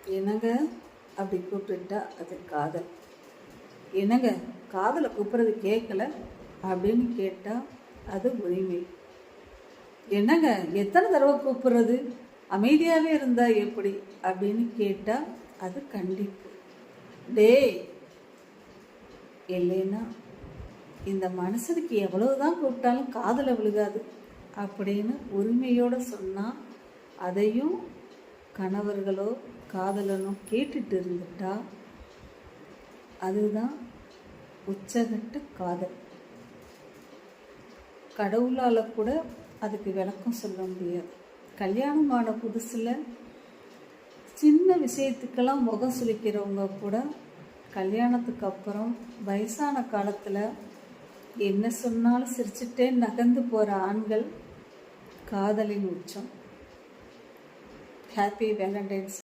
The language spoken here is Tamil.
என்னங்க அப்படி கூப்பிட்டுட்டா அது காதல். என்னங்க காதலை கூப்பிட்றது கேட்கல அப்படின்னு கேட்டால் அது உரிமை. என்னங்க எத்தனை தடவை கூப்பிட்றது, அமைதியாகவே இருந்தால் எப்படி அப்படின்னு கேட்டால் அது கண்டிப்பு. டேய் இல்லைன்னா இந்த மனுஷனுக்கு எவ்வளவுதான் கூப்பிட்டாலும் காதலை விழுகாது அப்படின்னு உரிமையோடு சொன்னால் அதையும் கணவர்களோ காதலனோ கேட்டுட்டு இருந்துட்டா அதுதான் உச்சகட்ட காதல். கடவுளால் கூட அதுக்கு விளக்கம் சொல்ல முடியாது. கல்யாணமான புதுசில் சின்ன விஷயத்துக்கெல்லாம் முகம் சுளிக்கிறவங்க கூட கல்யாணத்துக்கு அப்புறம் வயசான காலத்தில் என்ன சொன்னாலும் சிரிச்சுட்டே நகர்ந்து போகிற ஆண்கள் காதலின் உச்சம். Happy Valentine's.